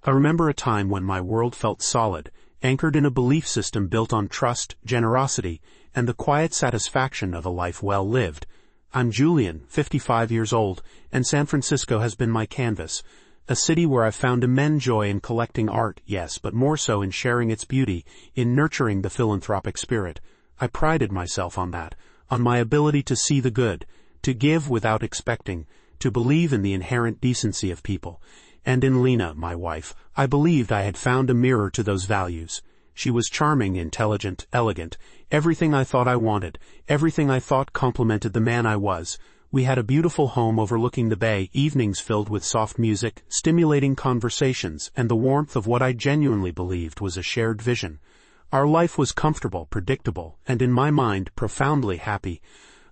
I remember a time when my world felt solid, anchored in a belief system built on trust, generosity, and the quiet satisfaction of a life well lived. I'm Julian, 55 years old, and San Francisco has been my canvas. A city where I've found immense joy in collecting art, yes, but more so in sharing its beauty, in nurturing the philanthropic spirit. I prided myself on that, on my ability to see the good, to give without expecting, to believe in the inherent decency of people. And in Lena, my wife, I believed I had found a mirror to those values. She was charming, intelligent, elegant, everything I thought I wanted, everything I thought complemented the man I was. We had a beautiful home overlooking the bay, evenings filled with soft music, stimulating conversations, and the warmth of what I genuinely believed was a shared vision. Our life was comfortable, predictable, and in my mind, profoundly happy.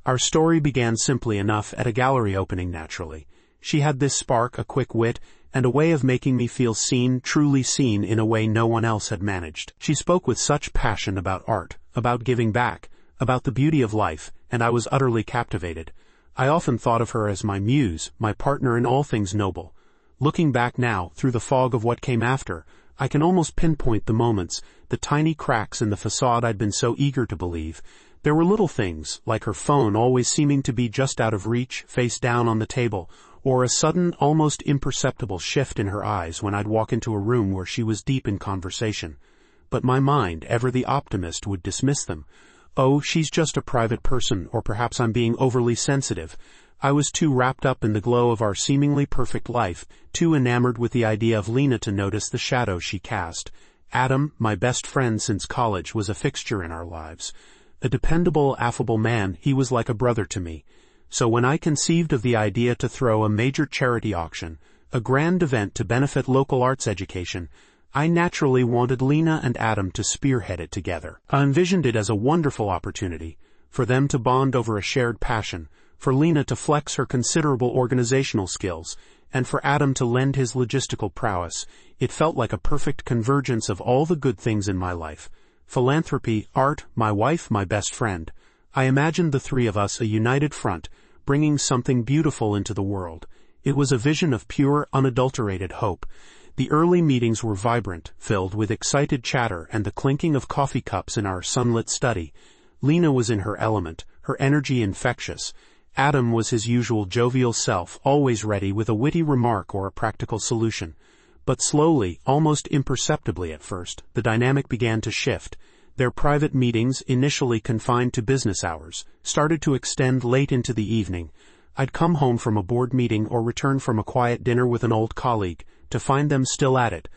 Our story began simply enough at a gallery opening naturally. She had this spark, a quick wit, and a way of making me feel seen, truly seen in a way no one else had managed. She spoke with such passion about art, about giving back, about the beauty of life, and I was utterly captivated. I often thought of her as my muse, my partner in all things noble. Looking back now, through the fog of what came after, I can almost pinpoint the moments, the tiny cracks in the facade I'd been so eager to believe. There were little things, like her phone always seeming to be just out of reach, face down on the table, or a sudden, almost imperceptible shift in her eyes when I'd walk into a room where she was deep in conversation. But my mind, ever the optimist, would dismiss them. Oh, she's just a private person, or perhaps I'm being overly sensitive. I was too wrapped up in the glow of our seemingly perfect life, too enamored with the idea of Lena to notice the shadow she cast. Adam, my best friend since college, was a fixture in our lives. A dependable, affable man, he was like a brother to me. So when I conceived of the idea to throw a major charity auction, a grand event to benefit local arts education, I naturally wanted Lena and Adam to spearhead it together. I envisioned it as a wonderful opportunity, for them to bond over a shared passion, for Lena to flex her considerable organizational skills, and for Adam to lend his logistical prowess. It felt like a perfect convergence of all the good things in my life. Philanthropy, art, my wife, my best friend. I imagined the three of us a united front, bringing something beautiful into the world. It was a vision of pure, unadulterated hope. The early meetings were vibrant, filled with excited chatter and the clinking of coffee cups in our sunlit study. Lena was in her element, her energy infectious. Adam was his usual jovial self, always ready with a witty remark or a practical solution. But slowly, almost imperceptibly at first, the dynamic began to shift. Their private meetings, initially confined to business hours, started to extend late into the evening. I'd come home from a board meeting or return from a quiet dinner with an old colleague, to find them still at it.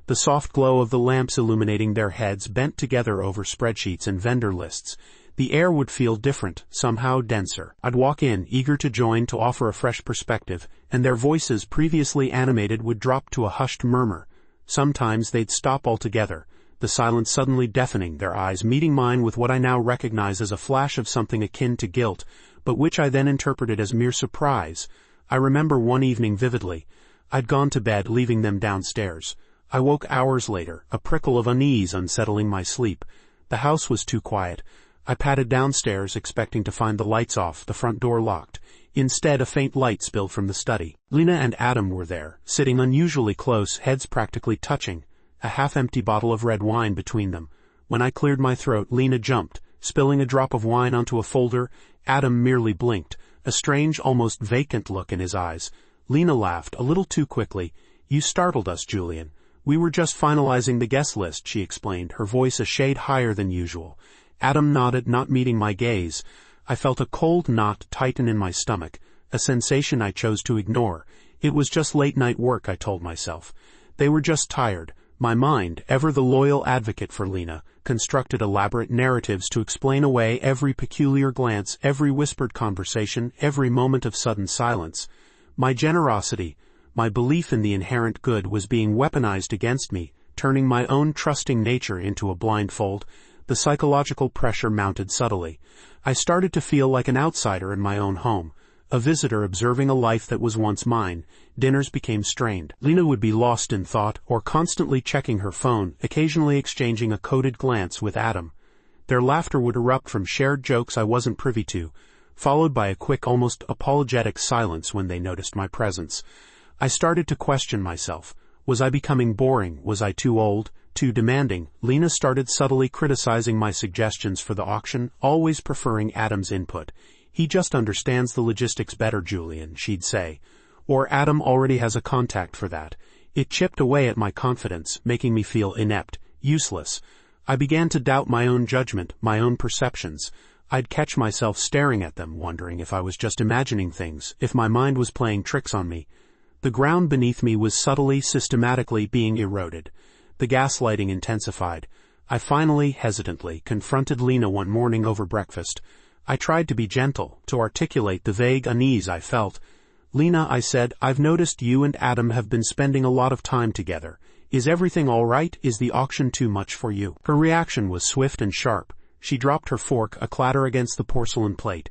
The soft glow of the lamps illuminating their heads bent together over spreadsheets and vendor lists. The air would feel different, somehow denser. I'd walk in, eager to join, to offer a fresh perspective, and their voices, previously animated, would drop to a hushed murmur. Sometimes they'd stop altogether, the silence suddenly deafening, their eyes meeting mine with what I now recognize as a flash of something akin to guilt, but which I then interpreted as mere surprise. I remember one evening vividly. I'd gone to bed, leaving them downstairs. I woke hours later, a prickle of unease unsettling my sleep. The house was too quiet. I padded downstairs, expecting to find the lights off, the front door locked. Instead, a faint light spilled from the study. Lena and Adam were there, sitting unusually close, heads practically touching, a half-empty bottle of red wine between them. When I cleared my throat, Lena jumped, spilling a drop of wine onto a folder. Adam merely blinked, a strange, almost vacant look in his eyes. Lena laughed, a little too quickly. "You startled us, Julian. We were just finalizing the guest list," she explained, her voice a shade higher than usual. Adam nodded, not meeting my gaze. I felt a cold knot tighten in my stomach, a sensation I chose to ignore. It was just late-night work, I told myself. They were just tired. My mind, ever the loyal advocate for Lena, constructed elaborate narratives to explain away every peculiar glance, every whispered conversation, every moment of sudden silence. My generosity, my belief in the inherent good, was being weaponized against me, turning my own trusting nature into a blindfold. The psychological pressure mounted subtly. I started to feel like an outsider in my own home, a visitor observing a life that was once mine. Dinners became strained. Lena would be lost in thought, or constantly checking her phone, occasionally exchanging a coded glance with Adam. Their laughter would erupt from shared jokes I wasn't privy to, followed by a quick, almost apologetic silence when they noticed my presence. I started to question myself. Was I becoming boring? Was I too old? Too demanding? Lena started subtly criticizing my suggestions for the auction, always preferring Adam's input. "He just understands the logistics better, Julian," she'd say. Or "Adam already has a contact for that." It chipped away at my confidence, making me feel inept, useless. I began to doubt my own judgment, my own perceptions. I'd catch myself staring at them, wondering if I was just imagining things, if my mind was playing tricks on me. The ground beneath me was subtly, systematically being eroded. The gaslighting intensified. I finally, hesitantly, confronted Lena one morning over breakfast. I tried to be gentle, to articulate the vague unease I felt. "Lena," I said, "I've noticed you and Adam have been spending a lot of time together. Is everything all right? Is the auction too much for you?" Her reaction was swift and sharp. She dropped her fork, a clatter against the porcelain plate.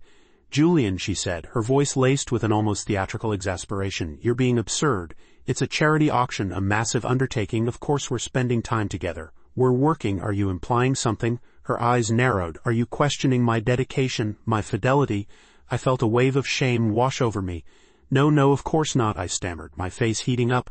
"Julian," she said, her voice laced with an almost theatrical exasperation, "you're being absurd. It's a charity auction, a massive undertaking. Of course we're spending time together. We're working. Are you implying something?" Her eyes narrowed. "Are you questioning my dedication, my fidelity?" I felt a wave of shame wash over me. No, of course not," I stammered, my face heating up.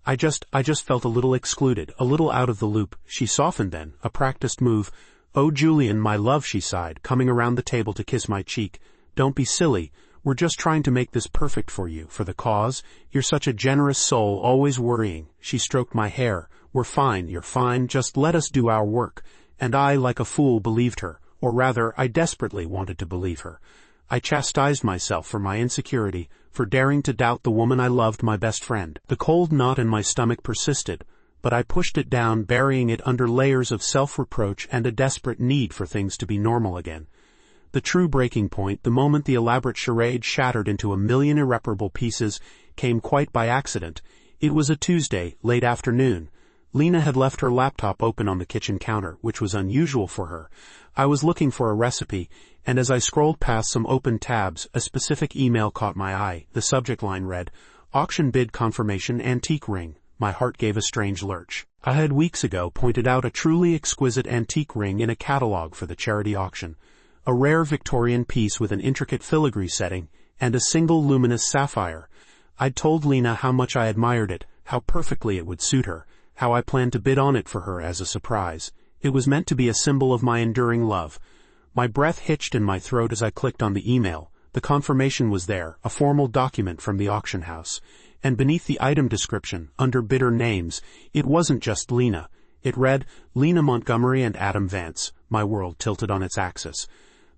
I just felt a little excluded, a little out of the loop." She softened then, a practiced move. "Oh, Julian, my love," she sighed, coming around the table to kiss my cheek. "Don't be silly. We're just trying to make this perfect for you, for the cause. You're such a generous soul, always worrying." She stroked my hair. "We're fine, you're fine, just let us do our work." And I, like a fool, believed her. Or rather, I desperately wanted to believe her. I chastised myself for my insecurity, for daring to doubt the woman I loved, my best friend. The cold knot in my stomach persisted, but I pushed it down, burying it under layers of self-reproach and a desperate need for things to be normal again. The true breaking point, the moment the elaborate charade shattered into a million irreparable pieces, came quite by accident. It was a Tuesday, late afternoon. Lena had left her laptop open on the kitchen counter, which was unusual for her. I was looking for a recipe, and as I scrolled past some open tabs, a specific email caught my eye. The subject line read, "Auction bid confirmation antique ring." My heart gave a strange lurch. I had weeks ago pointed out a truly exquisite antique ring in a catalog for the charity auction. A rare Victorian piece with an intricate filigree setting, and a single luminous sapphire. I'd told Lena how much I admired it, how perfectly it would suit her, how I planned to bid on it for her as a surprise. It was meant to be a symbol of my enduring love. My breath hitched in my throat as I clicked on the email. The confirmation was there, a formal document from the auction house. And beneath the item description, under bidder names, it wasn't just Lena. It read, "Lena Montgomery and Adam Vance." My world tilted on its axis.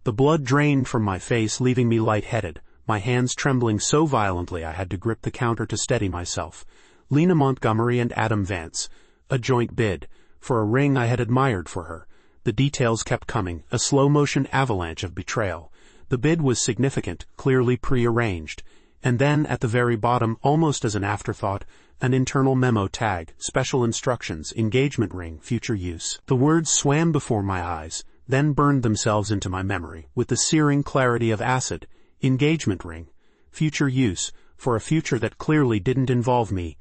The blood drained from my face, leaving me lightheaded, my hands trembling so violently I had to grip the counter to steady myself. Lena Montgomery and Adam Vance. A joint bid. For a ring I had admired for her. The details kept coming, a slow-motion avalanche of betrayal. The bid was significant, clearly prearranged. And then, at the very bottom, almost as an afterthought, an internal memo tag, special instructions, engagement ring, future use. The words swam before my eyes, then burned themselves into my memory, with the searing clarity of acid. Engagement ring. Future use, for a future that clearly didn't involve me.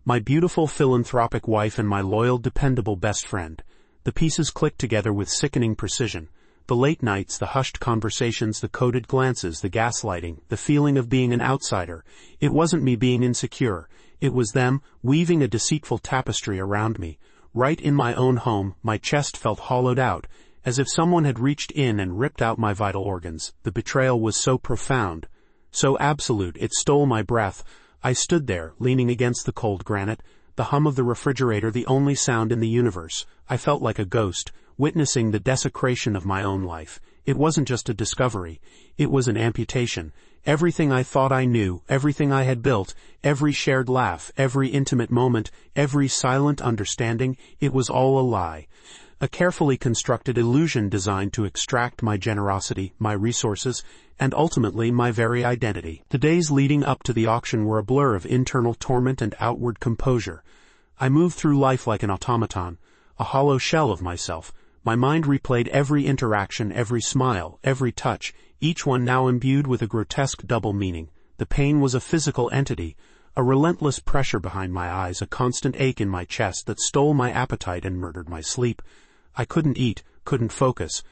My beautiful philanthropic wife and my loyal, dependable best friend. The pieces clicked together with sickening precision. The late nights, the hushed conversations, the coded glances, the gaslighting, the feeling of being an outsider. It wasn't me being insecure. It was them, weaving a deceitful tapestry around me. Right in my own home, my chest felt hollowed out, as if someone had reached in and ripped out my vital organs. The betrayal was so profound, so absolute, it stole my breath. I stood there, leaning against the cold granite, the hum of the refrigerator the only sound in the universe. I felt like a ghost, witnessing the desecration of my own life. It wasn't just a discovery. It was an amputation. Everything I thought I knew, everything I had built, every shared laugh, every intimate moment, every silent understanding, it was all a lie. A carefully constructed illusion designed to extract my generosity, my resources, and ultimately my very identity. The days leading up to the auction were a blur of internal torment and outward composure. I moved through life like an automaton, a hollow shell of myself. My mind replayed every interaction, every smile, every touch, each one now imbued with a grotesque double meaning. The pain was a physical entity, a relentless pressure behind my eyes, a constant ache in my chest that stole my appetite and murdered my sleep. I couldn't eat, couldn't focus.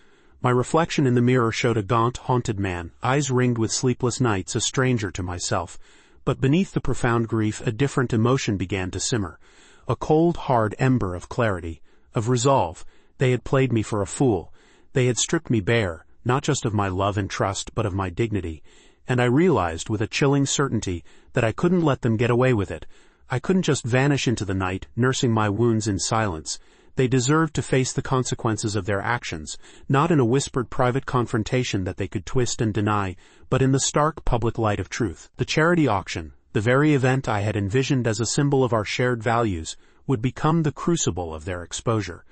My reflection in the mirror showed a gaunt, haunted man, eyes ringed with sleepless nights, a stranger to myself. But beneath the profound grief, a different emotion began to simmer. a cold, hard ember of clarity, of resolve. They had played me for a fool. They had stripped me bare, not just of my love and trust, but of my dignity. And I realized with a chilling certainty that I couldn't let them get away with it. I couldn't just vanish into the night, nursing my wounds in silence. They deserved to face the consequences of their actions, not in a whispered private confrontation that they could twist and deny, but in the stark public light of truth. The charity auction, the very event I had envisioned as a symbol of our shared values, would become the crucible of their exposure.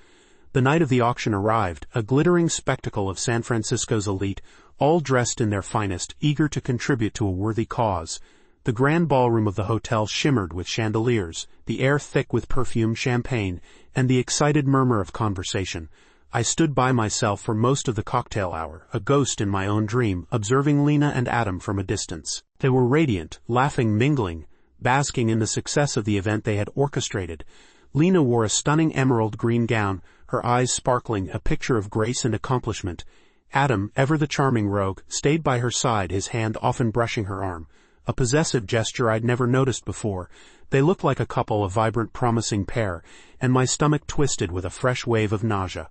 The night of the auction arrived, a glittering spectacle of San Francisco's elite, all dressed in their finest, eager to contribute to a worthy cause. The grand ballroom of the hotel shimmered with chandeliers, the air thick with perfumed champagne, and the excited murmur of conversation. I stood by myself for most of the cocktail hour, a ghost in my own dream, observing Lena and Adam from a distance. They were radiant, laughing, mingling, basking in the success of the event they had orchestrated. Lena wore a stunning emerald green gown, her eyes sparkling, a picture of grace and accomplishment. Adam, ever the charming rogue, stayed by her side, his hand often brushing her arm. A possessive gesture I'd never noticed before. They looked like a couple, a vibrant, promising pair, and my stomach twisted with a fresh wave of nausea.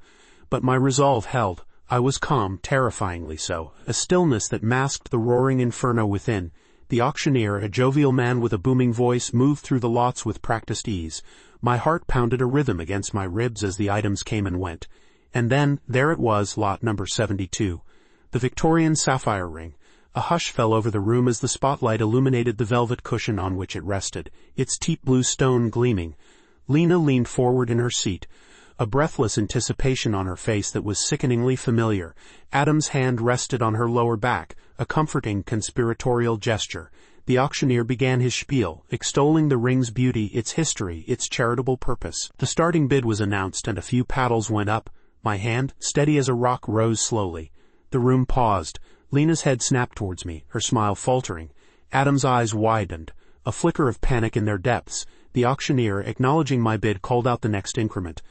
But my resolve held. I was calm, terrifyingly so, a stillness that masked the roaring inferno within. The auctioneer, a jovial man with a booming voice, moved through the lots with practiced ease. My heart pounded a rhythm against my ribs as the items came and went. And then, there it was, lot number 72. The Victorian sapphire ring. A hush fell over the room as the spotlight illuminated the velvet cushion on which it rested, its deep blue stone gleaming. Lena leaned forward in her seat, a breathless anticipation on her face that was sickeningly familiar. Adam's hand rested on her lower back, a comforting, conspiratorial gesture. The auctioneer began his spiel, extolling the ring's beauty, its history, its charitable purpose. The starting bid was announced and a few paddles went up. My hand, steady as a rock, rose slowly. The room paused. Lena's head snapped towards me, her smile faltering. Adam's eyes widened, a flicker of panic in their depths. The auctioneer, acknowledging my bid, called out the next increment.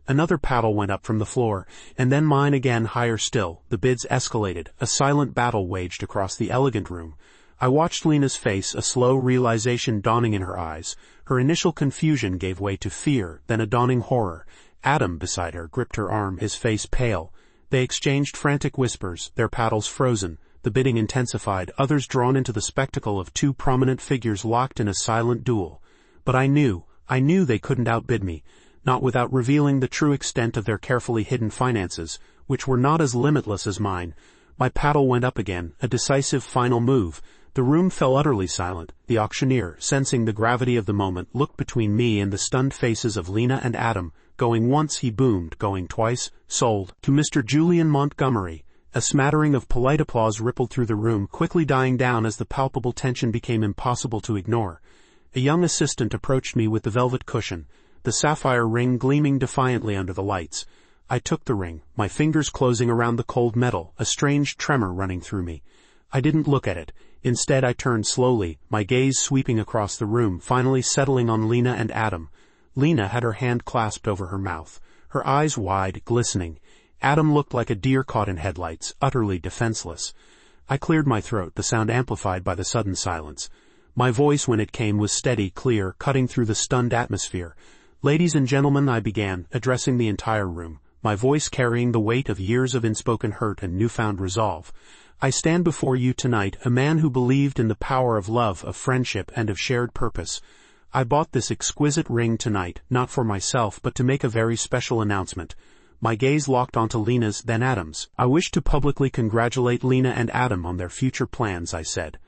Another paddle went up from the floor, and then mine again, higher still. The bids escalated, a silent battle waged across the elegant room. I watched Lena's face, a slow realization dawning in her eyes. Her initial confusion gave way to fear, then a dawning horror. Adam, beside her, gripped her arm, his face pale. They exchanged frantic whispers, their paddles frozen. The bidding intensified, others drawn into the spectacle of two prominent figures locked in a silent duel. But I knew they couldn't outbid me, not without revealing the true extent of their carefully hidden finances, which were not as limitless as mine. My paddle went up again, a decisive final move. The room fell utterly silent. The auctioneer, sensing the gravity of the moment, looked between me and the stunned faces of Lena and Adam. Going once, he boomed. Going twice, sold. To Mr. Julian Montgomery. A smattering of polite applause rippled through the room, quickly dying down as the palpable tension became impossible to ignore. A young assistant approached me with the velvet cushion, the sapphire ring gleaming defiantly under the lights. I took the ring, my fingers closing around the cold metal, a strange tremor running through me. I didn't look at it. Instead, I turned slowly, my gaze sweeping across the room, finally settling on Lena and Adam. Lena had her hand clasped over her mouth, her eyes wide, glistening. Adam looked like a deer caught in headlights, utterly defenseless. I cleared my throat, the sound amplified by the sudden silence. My voice, when it came, was steady, clear, cutting through the stunned atmosphere. "Ladies and gentlemen," I began, addressing the entire room, my voice carrying the weight of years of unspoken hurt and newfound resolve. "I stand before you tonight, a man who believed in the power of love, of friendship, and of shared purpose. I bought this exquisite ring tonight, not for myself, but to make a very special announcement." My gaze locked onto Lena's, then Adam's. "I wish to publicly congratulate Lena and Adam on their future plans," I said,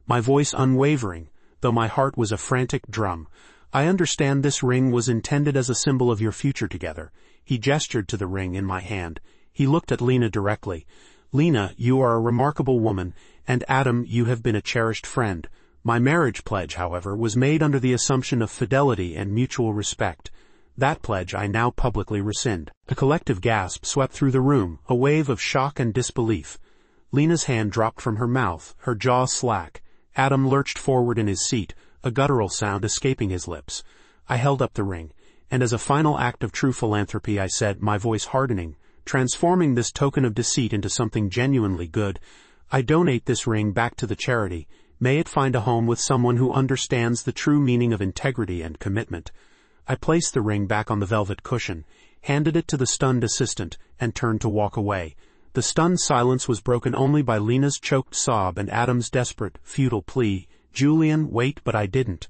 my voice unwavering, though my heart was a frantic drum. "I understand this ring was intended as a symbol of your future together." He gestured to the ring in my hand. He looked at Lena directly. "Lena, you are a remarkable woman, and Adam, you have been a cherished friend. My marriage pledge, however, was made under the assumption of fidelity and mutual respect. That pledge I now publicly rescind." A collective gasp swept through the room, a wave of shock and disbelief. Lena's hand dropped from her mouth, her jaw slack. Adam lurched forward in his seat, a guttural sound escaping his lips. I held up the ring, and as a final act of true philanthropy, I said, my voice hardening, transforming this token of deceit into something genuinely good, "I donate this ring back to the charity. May it find a home with someone who understands the true meaning of integrity and commitment." I placed the ring back on the velvet cushion, handed it to the stunned assistant, and turned to walk away. The stunned silence was broken only by Lena's choked sob and Adam's desperate, futile plea, "Julian, wait," but I didn't.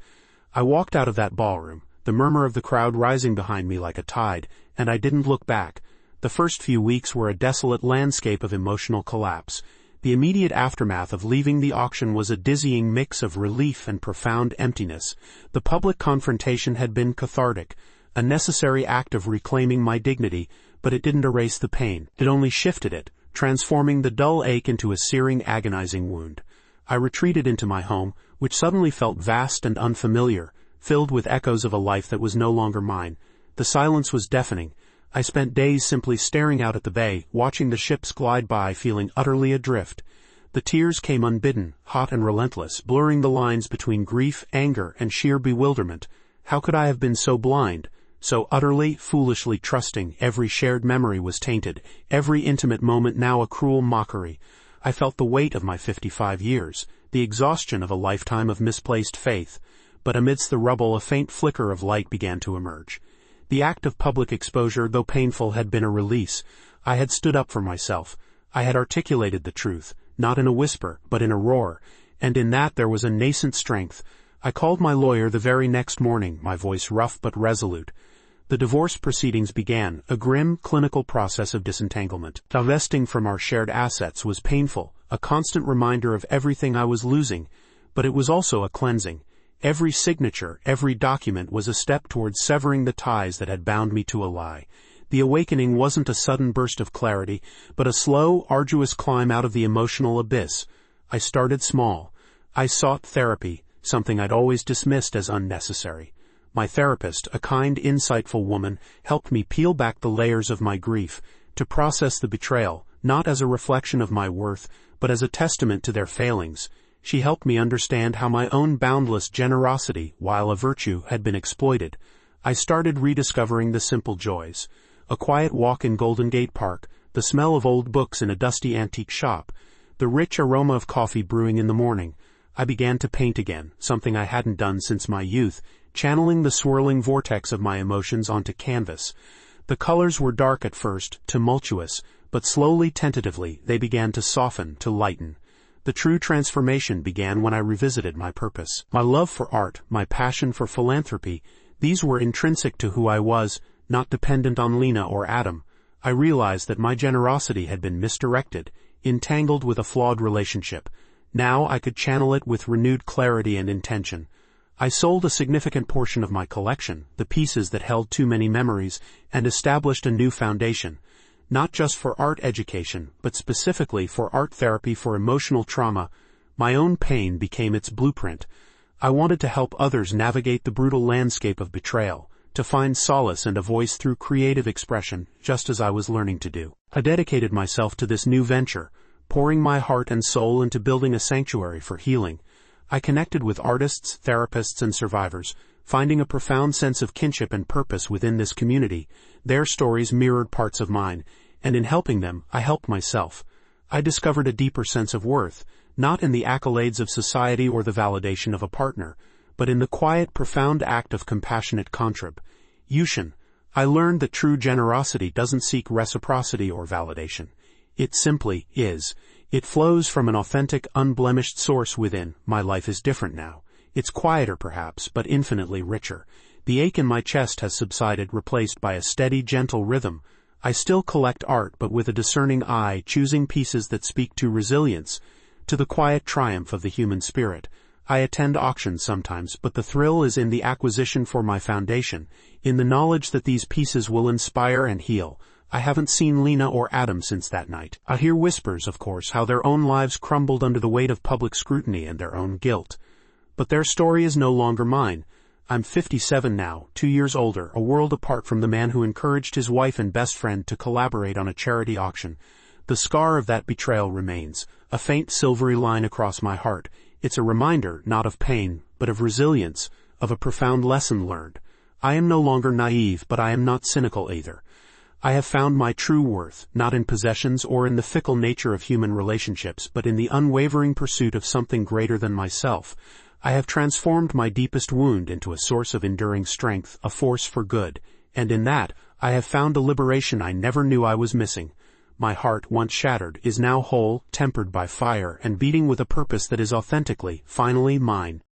I walked out of that ballroom, the murmur of the crowd rising behind me like a tide, and I didn't look back. The first few weeks were a desolate landscape of emotional collapse. The immediate aftermath of leaving the auction was a dizzying mix of relief and profound emptiness. The public confrontation had been cathartic, a necessary act of reclaiming my dignity, but it didn't erase the pain. It only shifted it, transforming the dull ache into a searing, agonizing wound. I retreated into my home, which suddenly felt vast and unfamiliar, filled with echoes of a life that was no longer mine. The silence was deafening. I spent days simply staring out at the bay, watching the ships glide by, feeling utterly adrift. The tears came unbidden, hot and relentless, blurring the lines between grief, anger, and sheer bewilderment. How could I have been so blind? So utterly, foolishly trusting? Every shared memory was tainted, every intimate moment now a cruel mockery. I felt the weight of my 55 years, the exhaustion of a lifetime of misplaced faith. But amidst the rubble a faint flicker of light began to emerge. The act of public exposure, though painful, had been a release. I had stood up for myself. I had articulated the truth, not in a whisper, but in a roar, and in that there was a nascent strength. I called my lawyer the very next morning, my voice rough but resolute. The divorce proceedings began, a grim, clinical process of disentanglement. Divesting from our shared assets was painful, a constant reminder of everything I was losing, but it was also a cleansing. Every signature, every document was a step towards severing the ties that had bound me to a lie. The awakening wasn't a sudden burst of clarity, but a slow, arduous climb out of the emotional abyss. I started small. I sought therapy, something I'd always dismissed as unnecessary. My therapist, a kind, insightful woman, helped me peel back the layers of my grief, to process the betrayal, not as a reflection of my worth, but as a testament to their failings. She helped me understand how my own boundless generosity, while a virtue, had been exploited. I started rediscovering the simple joys. A quiet walk in Golden Gate Park, the smell of old books in a dusty antique shop, the rich aroma of coffee brewing in the morning. I began to paint again, something I hadn't done since my youth, channeling the swirling vortex of my emotions onto canvas. The colors were dark at first, tumultuous, but slowly, tentatively, they began to soften, to lighten. The true transformation began when I revisited my purpose. My love for art, my passion for philanthropy, these were intrinsic to who I was, not dependent on Lena or Adam. I realized that my generosity had been misdirected, entangled with a flawed relationship. Now I could channel it with renewed clarity and intention. I sold a significant portion of my collection, the pieces that held too many memories, and established a new foundation. Not just for art education, but specifically for art therapy for emotional trauma. My own pain became its blueprint. I wanted to help others navigate the brutal landscape of betrayal, to find solace and a voice through creative expression, just as I was learning to do. I dedicated myself to this new venture, pouring my heart and soul into building a sanctuary for healing. I connected with artists, therapists, and survivors, finding a profound sense of kinship and purpose within this community. Their stories mirrored parts of mine, and in helping them, I helped myself. I discovered a deeper sense of worth, not in the accolades of society or the validation of a partner, but in the quiet, profound act of compassionate contribution. I learned that true generosity doesn't seek reciprocity or validation. It simply is. It flows from an authentic, unblemished source within. My life is different now. It's quieter perhaps, but infinitely richer. The ache in my chest has subsided, replaced by a steady, gentle rhythm. I still collect art, but with a discerning eye, choosing pieces that speak to resilience, to the quiet triumph of the human spirit. I attend auctions sometimes, but the thrill is in the acquisition for my foundation, in the knowledge that these pieces will inspire and heal. I haven't seen Lena or Adam since that night. I hear whispers, of course, how their own lives crumbled under the weight of public scrutiny and their own guilt. But their story is no longer mine. I'm 57 now, 2 years older, a world apart from the man who encouraged his wife and best friend to collaborate on a charity auction. The scar of that betrayal remains, a faint silvery line across my heart. It's a reminder, not of pain, but of resilience, of a profound lesson learned. I am no longer naive, but I am not cynical either. I have found my true worth, not in possessions or in the fickle nature of human relationships, but in the unwavering pursuit of something greater than myself. I have transformed my deepest wound into a source of enduring strength, a force for good, and in that, I have found a liberation I never knew I was missing. My heart, once shattered, is now whole, tempered by fire, and beating with a purpose that is authentically, finally mine.